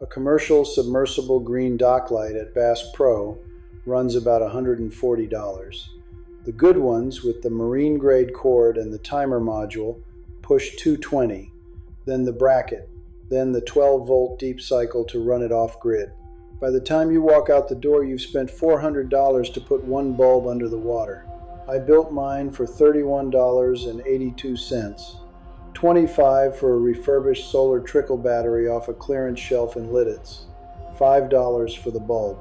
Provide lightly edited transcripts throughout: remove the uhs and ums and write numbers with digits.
A commercial submersible green dock light at Bass Pro runs about $140. The good ones with the marine grade cord and the timer module push $220, then the bracket, then the 12-volt deep cycle to run it off grid. By the time you walk out the door, you've spent $400 to put one bulb under the water. I built mine for $31.82, $25 for a refurbished solar trickle battery off a clearance shelf in Lidditz, $5 for the bulb.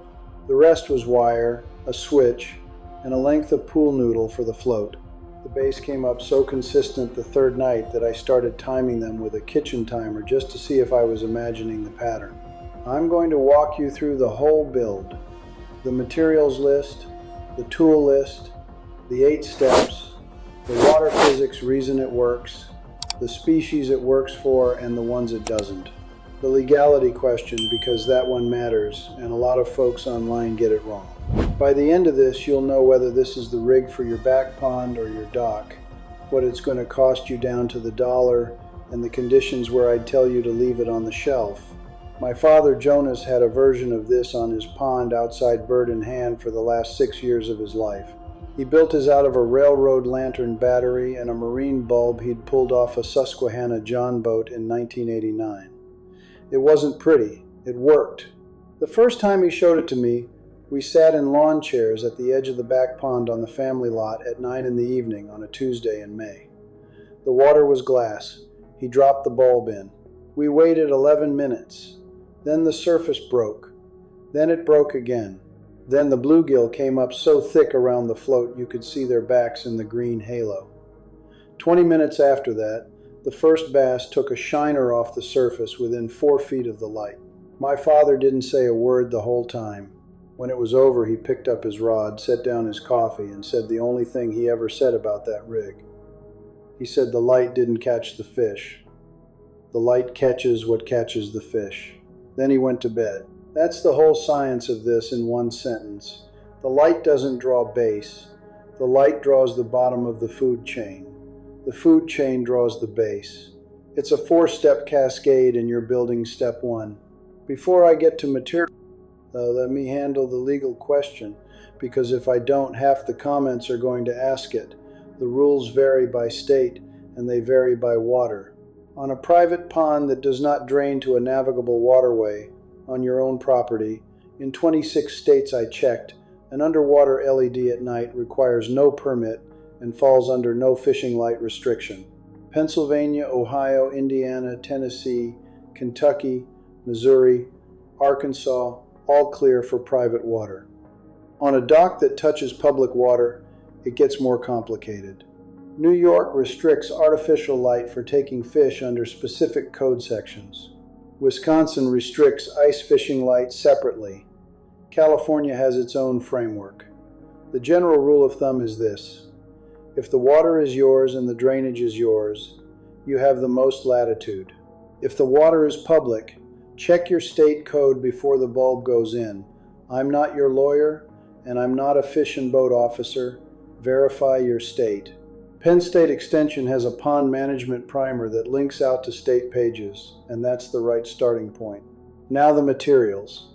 The rest was wire, a switch, and a length of pool noodle for the float. The base came up so consistent the third night that I started timing them with a kitchen timer just to see if I was imagining the pattern. I'm going to walk you through the whole build. The materials list, the tool list, the 8 steps, the water physics reason it works, the species it works for, and the ones it doesn't. The legality question, because that one matters, and a lot of folks online get it wrong. By the end of this, you'll know whether this is the rig for your back pond or your dock, what it's going to cost you down to the dollar, and the conditions where I'd tell you to leave it on the shelf. My father, Jonas, had a version of this on his pond outside Bird in Hand for the last 6 years of his life. He built his out of a railroad lantern battery and a marine bulb he'd pulled off a Susquehanna John boat in 1989. It wasn't pretty. It worked. The first time he showed it to me, we sat in lawn chairs at the edge of the back pond on the family lot at 9 in the evening on a Tuesday in May. The water was glass. He dropped the bulb in. We waited 11 minutes. Then the surface broke. Then it broke again. Then the bluegill came up so thick around the float you could see their backs in the green halo. 20 minutes after that, the first bass took a shiner off the surface within 4 feet of the light. My father didn't say a word the whole time. When it was over, he picked up his rod, set down his coffee, and said the only thing he ever said about that rig. He said the light didn't catch the fish. The light catches what catches the fish. Then he went to bed. That's the whole science of this in one sentence. The light doesn't draw base. The light draws the bottom of the food chain. The food chain draws the base. It's a 4-step cascade and you're building step 1. Before I get to material, let me handle the legal question, because if I don't, half the comments are going to ask it. The rules vary by state and they vary by water. On a private pond that does not drain to a navigable waterway, on your own property, in 26 states I checked, an underwater LED at night requires no permit and falls under no fishing light restriction. Pennsylvania, Ohio, Indiana, Tennessee, Kentucky, Missouri, Arkansas, all clear for private water. On a dock that touches public water, it gets more complicated. New York restricts artificial light for taking fish under specific code sections. Wisconsin restricts ice fishing light separately. California has its own framework. The general rule of thumb is this: if the water is yours and the drainage is yours, you have the most latitude. If the water is public, check your state code before the bulb goes in. I'm not your lawyer, and I'm not a fish and boat officer. Verify your state. Penn State Extension has a pond management primer that links out to state pages, and that's the right starting point. Now the materials.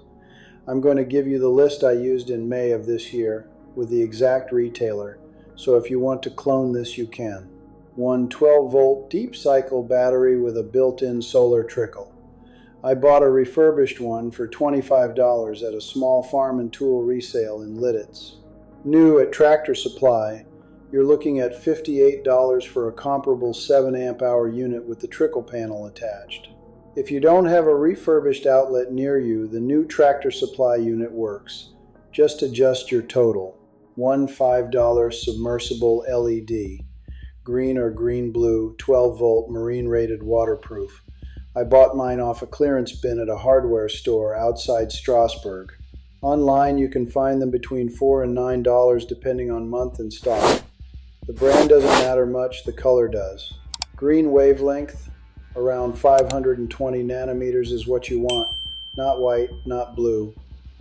I'm going to give you the list I used in May of this year with the exact retailer, so if you want to clone this, you can. One 12-volt deep cycle battery with a built-in solar trickle. I bought a refurbished one for $25 at a small farm and tool resale in Lidditz. New at Tractor Supply, you're looking at $58 for a comparable 7 amp-hour unit with the trickle panel attached. If you don't have a refurbished outlet near you, the new Tractor Supply unit works. Just adjust your total. One $5 submersible LED, green or green-blue, 12-volt, marine-rated waterproof. I bought mine off a clearance bin at a hardware store outside Strasburg. Online, you can find them between $4 and $9 depending on month and stock. The brand doesn't matter much, the color does. Green wavelength, around 520 nanometers is what you want. Not white, not blue.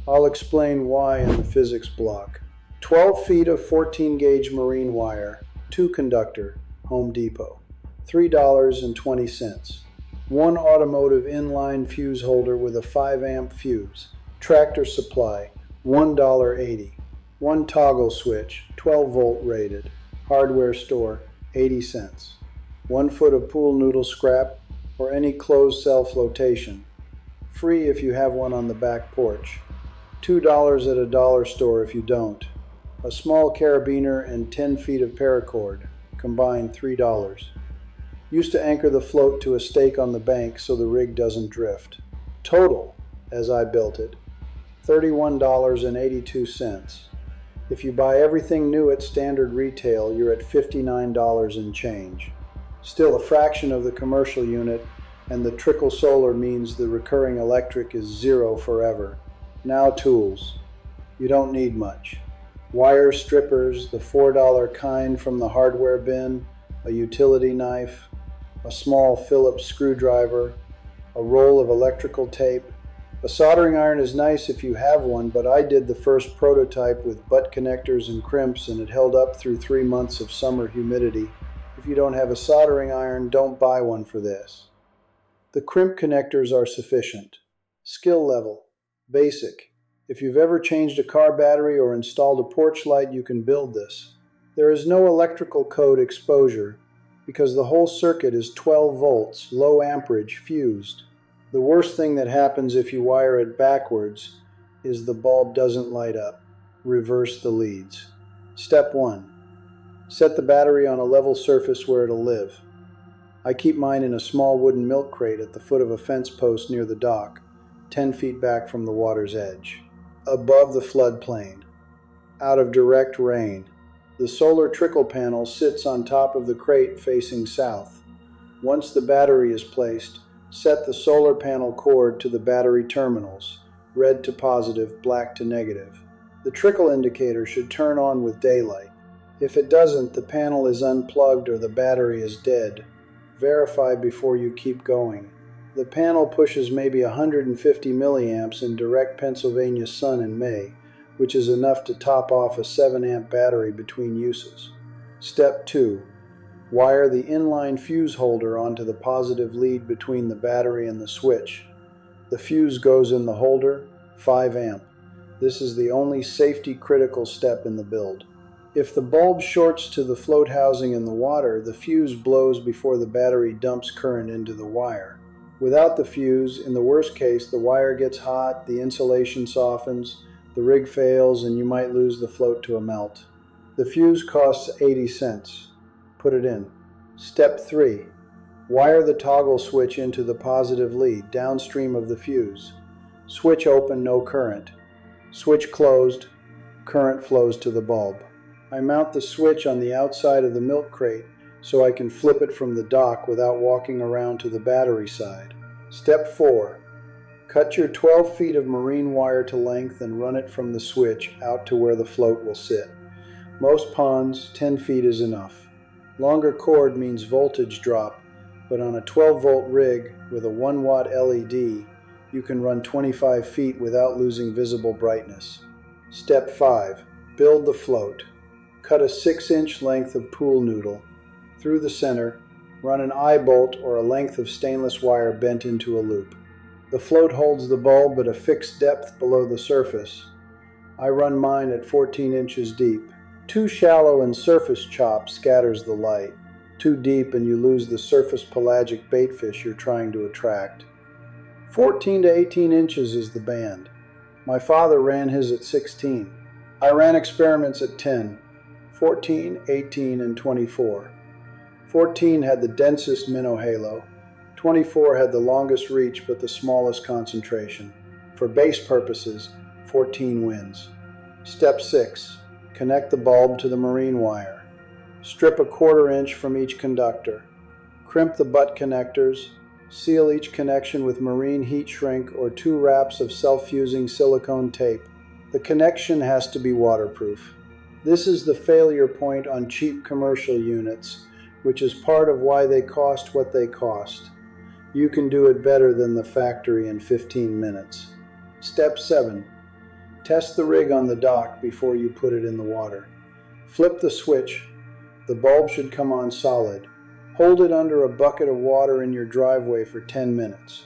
I'll explain why in the physics block. 12 feet of 14-gauge marine wire, 2 conductor, Home Depot. $3.20. One automotive inline fuse holder with a 5 amp fuse. Tractor Supply, $1.80. One toggle switch, 12 volt rated. Hardware store, 80 cents. 1 foot of pool noodle scrap or any closed cell flotation. Free if you have one on the back porch. $2 at a dollar store if you don't. A small carabiner and 10 feet of paracord, combined $3. Used to anchor the float to a stake on the bank so the rig doesn't drift. Total, as I built it, $31.82. If you buy everything new at standard retail, you're at $59 and change. Still a fraction of the commercial unit, and the trickle solar means the recurring electric is zero forever. Now tools. You don't need much. Wire strippers, the $4 kind from the hardware bin, a utility knife, a small Phillips screwdriver, a roll of electrical tape. A soldering iron is nice if you have one, but I did the first prototype with butt connectors and crimps and it held up through 3 months of summer humidity. If you don't have a soldering iron, don't buy one for this. The crimp connectors are sufficient. Skill level, basic. If you've ever changed a car battery or installed a porch light, you can build this. There is no electrical code exposure because the whole circuit is 12 volts, low amperage, fused. The worst thing that happens if you wire it backwards is the bulb doesn't light up. Reverse the leads. Step 1. Set the battery on a level surface where it'll live. I keep mine in a small wooden milk crate at the foot of a fence post near the dock, 10 feet back from the water's edge. Above the floodplain. Out of direct rain. The solar trickle panel sits on top of the crate facing south. Once the battery is placed, set the solar panel cord to the battery terminals, red to positive, black to negative. The trickle indicator should turn on with daylight. If it doesn't, the panel is unplugged or the battery is dead. Verify before you keep going. The panel pushes maybe 150 milliamps in direct Pennsylvania sun in May, which is enough to top off a 7 amp battery between uses. Step 2. Wire the inline fuse holder onto the positive lead between the battery and the switch. The fuse goes in the holder, 5 amp. This is the only safety critical step in the build. If the bulb shorts to the float housing in the water, the fuse blows before the battery dumps current into the wire. Without the fuse, in the worst case, the wire gets hot, the insulation softens, the rig fails, and you might lose the float to a melt. The fuse costs 80 cents. Put it in. Step 3. Wire the toggle switch into the positive lead, downstream of the fuse. Switch open, no current. Switch closed, current flows to the bulb. I mount the switch on the outside of the milk crate so I can flip it from the dock without walking around to the battery side. Step 4. Cut your 12 feet of marine wire to length and run it from the switch out to where the float will sit. Most ponds, 10 feet is enough. Longer cord means voltage drop, but on a 12 volt rig with a 1 watt LED, you can run 25 feet without losing visible brightness. Step 5. Build the float. Cut a 6-inch length of pool noodle. Through the center, run an eye bolt or a length of stainless wire bent into a loop. The float holds the bulb at a fixed depth below the surface. I run mine at 14 inches deep. Too shallow and surface chop scatters the light. Too deep and you lose the surface pelagic baitfish you're trying to attract. 14 to 18 inches is the band. My father ran his at 16. I ran experiments at 10, 14, 18, and 24. 14 had the densest minnow halo. 24 had the longest reach but the smallest concentration. For base purposes, 14 wins. Step 6. Connect the bulb to the marine wire. Strip a 1/4 inch from each conductor. Crimp the butt connectors. Seal each connection with marine heat shrink or 2 wraps of self-fusing silicone tape. The connection has to be waterproof. This is the failure point on cheap commercial units, which is part of why they cost what they cost. You can do it better than the factory in 15 minutes. Step 7. Test the rig on the dock before you put it in the water. Flip the switch. The bulb should come on solid. Hold it under a bucket of water in your driveway for 10 minutes.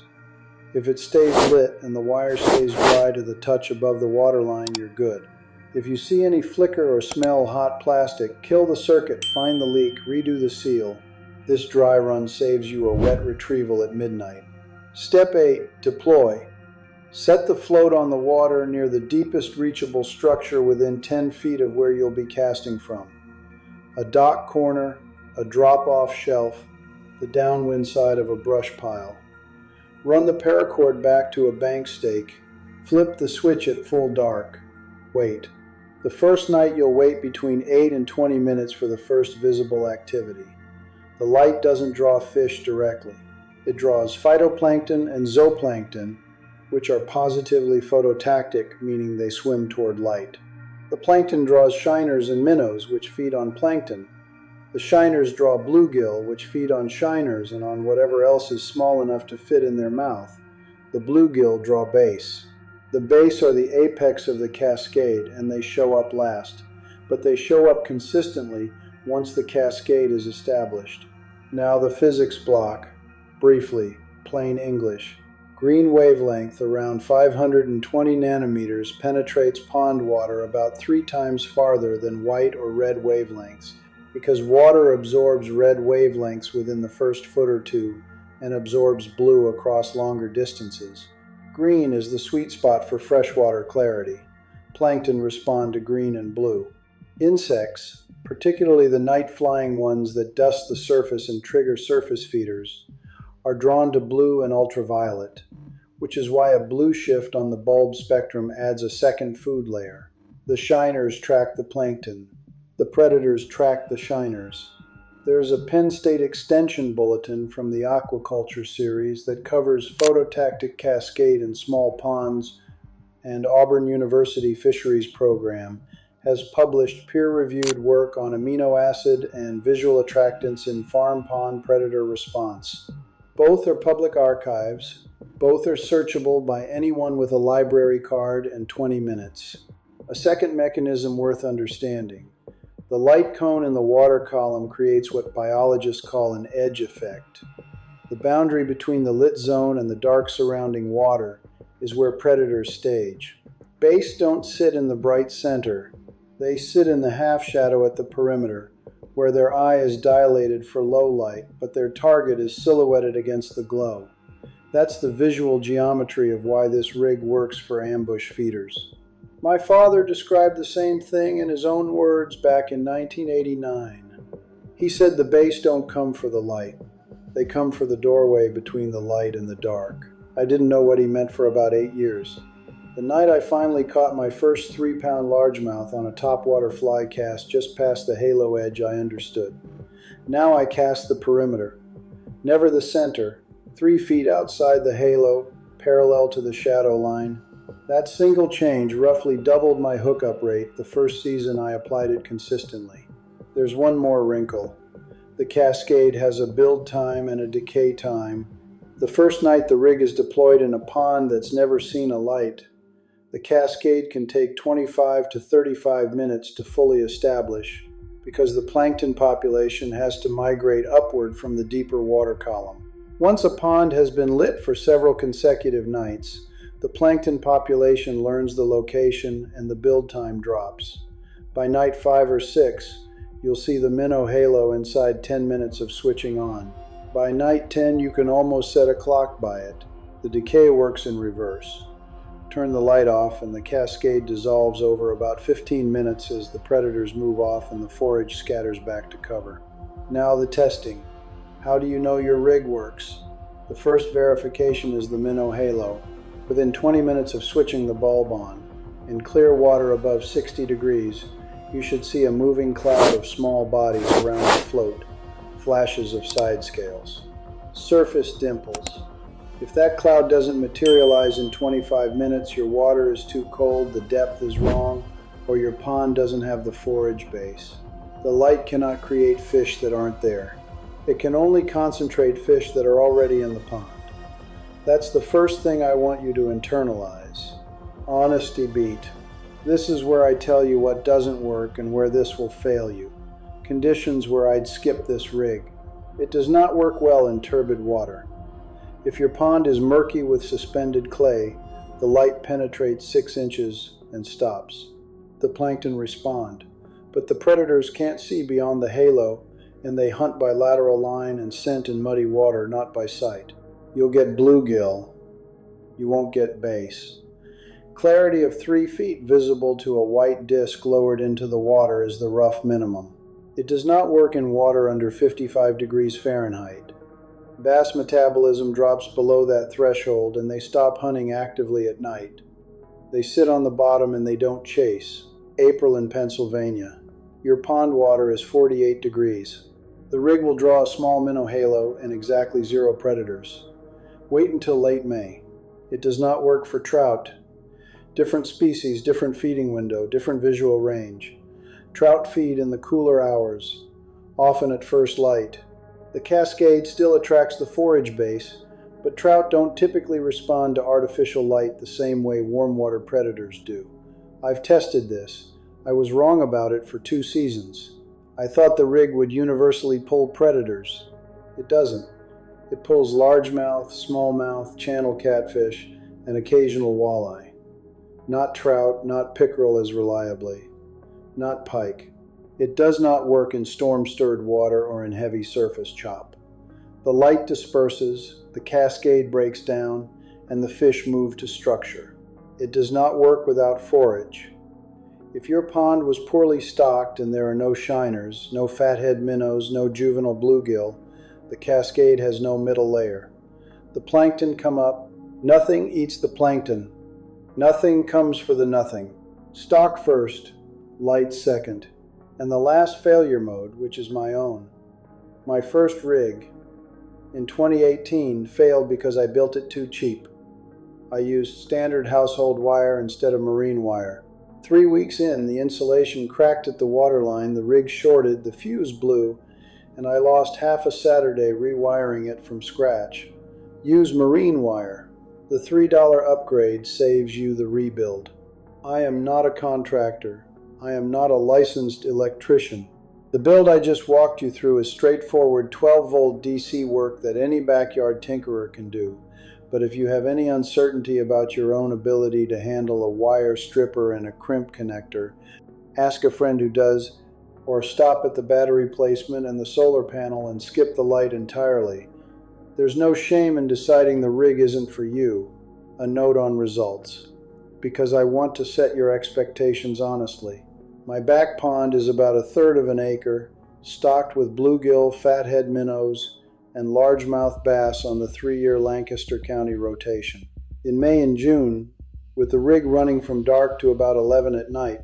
If it stays lit and the wire stays dry to the touch above the water line, you're good. If you see any flicker or smell hot plastic, kill the circuit, find the leak, redo the seal. This dry run saves you a wet retrieval at midnight. Step 8. Deploy. Set the float on the water near the deepest reachable structure within 10 feet of where you'll be casting from. A dock corner, a drop-off shelf, the downwind side of a brush pile. Run the paracord back to a bank stake. Flip the switch at full dark. Wait. The first night you'll wait between 8 and 20 minutes for the first visible activity. The light doesn't draw fish directly. It draws phytoplankton and zooplankton, which are positively phototactic, meaning they swim toward light. The plankton draws shiners and minnows, which feed on plankton. The shiners draw bluegill, which feed on shiners and on whatever else is small enough to fit in their mouth. The bluegill draw bass. The bass are the apex of the cascade, and they show up last. But they show up consistently once the cascade is established. Now the physics block. Briefly, plain English. Green wavelength around 520 nanometers penetrates pond water about 3 times farther than white or red wavelengths, because water absorbs red wavelengths within the first foot or two and absorbs blue across longer distances. Green is the sweet spot for freshwater clarity. Plankton respond to green and blue. Insects, particularly the night-flying ones that dust the surface and trigger surface feeders, are drawn to blue and ultraviolet, which is why a blue shift on the bulb spectrum adds a second food layer. The shiners track the plankton. The predators track the shiners. There's a Penn State Extension bulletin from the Aquaculture series that covers phototactic cascade in small ponds, and Auburn University Fisheries program has published peer-reviewed work on amino-acid and visual attractants in farm pond predator response. Both are public archives. Both are searchable by anyone with a library card and 20 minutes. A second mechanism worth understanding. The light cone in the water column creates what biologists call an edge effect. The boundary between the lit zone and the dark surrounding water is where predators stage. Bass don't sit in the bright center. They sit in the half shadow at the perimeter, where their eye is dilated for low light, but their target is silhouetted against the glow. That's the visual geometry of why this rig works for ambush feeders. My father described the same thing in his own words back in 1989. He said the bass don't come for the light. They come for the doorway between the light and the dark. I didn't know what he meant for about 8 years. The night I finally caught my first 3-pound largemouth on a topwater fly cast just past the halo edge, I understood. Now I cast the perimeter. Never the center, 3 feet outside the halo, parallel to the shadow line. That single change roughly doubled my hookup rate the first season I applied it consistently. There's one more wrinkle. The cascade has a build time and a decay time. The first night the rig is deployed in a pond that's never seen a light, the cascade can take 25 to 35 minutes to fully establish because the plankton population has to migrate upward from the deeper water column. Once a pond has been lit for several consecutive nights, the plankton population learns the location and the build time drops. By night 5 or 6, you'll see the minnow halo inside 10 minutes of switching on. By night 10, you can almost set a clock by it. The decay works in reverse. Turn the light off and the cascade dissolves over about 15 minutes as the predators move off and the forage scatters back to cover. Now the testing. How do you know your rig works? The first verification is the minnow halo. Within 20 minutes of switching the bulb on, in clear water above 60 degrees, you should see a moving cloud of small bodies around the float, flashes of side scales. Surface dimples. If that cloud doesn't materialize in 25 minutes, your water is too cold, the depth is wrong, or your pond doesn't have the forage base. The light cannot create fish that aren't there. It can only concentrate fish that are already in the pond. That's the first thing I want you to internalize. Honesty beat. This is where I tell you what doesn't work and where this will fail you. Conditions where I'd skip this rig. It does not work well in turbid water. If your pond is murky with suspended clay, the light penetrates 6 inches and stops. The plankton respond, but the predators can't see beyond the halo, and they hunt by lateral line and scent in muddy water, not by sight. You'll get bluegill. You won't get bass. Clarity of 3 feet visible to a white disc lowered into the water is the rough minimum. It does not work in water under 55 degrees Fahrenheit. Bass metabolism drops below that threshold and they stop hunting actively at night. They sit on the bottom and they don't chase. April in Pennsylvania. Your pond water is 48 degrees. The rig will draw a small minnow halo and exactly 0 predators. Wait until late May. It does not work for trout. Different species, different feeding window, different visual range. Trout feed in the cooler hours, often at first light. The cascade still attracts the forage base, but trout don't typically respond to artificial light the same way warm water predators do. I've tested this. I was wrong about it for 2 seasons. I thought the rig would universally pull predators. It doesn't. It pulls largemouth, smallmouth, channel catfish, and occasional walleye. Not trout, not pickerel as reliably. Not pike. It does not work in storm-stirred water or in heavy surface chop. The light disperses, the cascade breaks down, and the fish move to structure. It does not work without forage. If your pond was poorly stocked and there are no shiners, no fathead minnows, no juvenile bluegill, the cascade has no middle layer. The plankton come up. Nothing eats the plankton. Nothing comes for the nothing. Stock first, light second. And the last failure mode, which is my own. My first rig, in 2018, failed because I built it too cheap. I used standard household wire instead of marine wire. 3 weeks in, the insulation cracked at the waterline, the rig shorted, the fuse blew, and I lost half a Saturday rewiring it from scratch. Use marine wire. The $3 upgrade saves you the rebuild. I am not a contractor. I am not a licensed electrician. The build I just walked you through is straightforward 12-volt DC work that any backyard tinkerer can do. But if you have any uncertainty about your own ability to handle a wire stripper and a crimp connector, ask a friend who does, or stop at the battery placement and the solar panel and skip the light entirely. There's no shame in deciding the rig isn't for you. A note on results. Because I want to set your expectations honestly. My back pond is about 1/3 of an acre, stocked with bluegill, fathead minnows, and largemouth bass on the 3-year Lancaster County rotation. In May and June, with the rig running from dark to about 11 at night,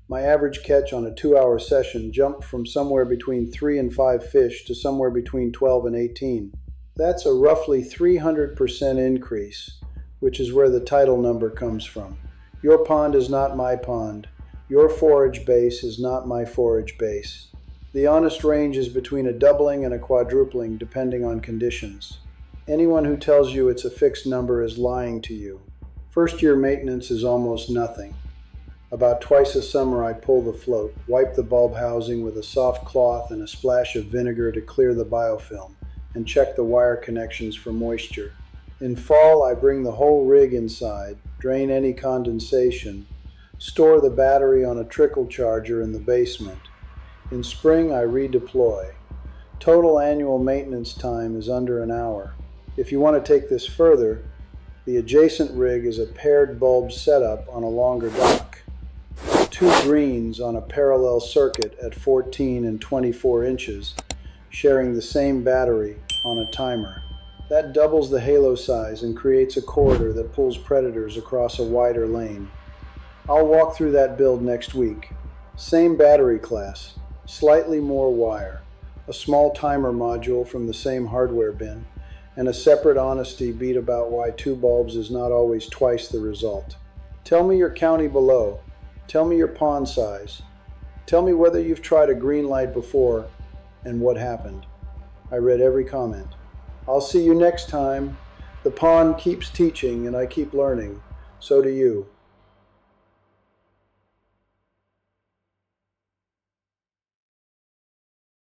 my average catch on a 2-hour session jumped from somewhere between 3 and 5 fish to somewhere between 12 and 18. That's a roughly 300% increase, which is where the title number comes from. Your pond is not my pond. Your forage base is not my forage base. The honest range is between a doubling and a quadrupling depending on conditions. Anyone who tells you it's a fixed number is lying to you. First-year maintenance is almost nothing. About twice a summer I pull the float, wipe the bulb housing with a soft cloth and a splash of vinegar to clear the biofilm, and check the wire connections for moisture. In fall I bring the whole rig inside, drain any condensation, store the battery on a trickle charger in the basement. In spring, I redeploy. Total annual maintenance time is under an hour. If you want to take this further, the adjacent rig is a paired bulb setup on a longer dock. 2 greens on a parallel circuit at 14 and 24 inches, sharing the same battery on a timer. That doubles the halo size and creates a corridor that pulls predators across a wider lane. I'll walk through that build next week. Same battery class. Slightly more wire, a small timer module from the same hardware bin, and a separate honesty beat about why 2 bulbs is not always twice the result. Tell me your county below. Tell me your pond size. Tell me whether you've tried a green light before and what happened. I read every comment. I'll see you next time. The pond keeps teaching and I keep learning. So do you.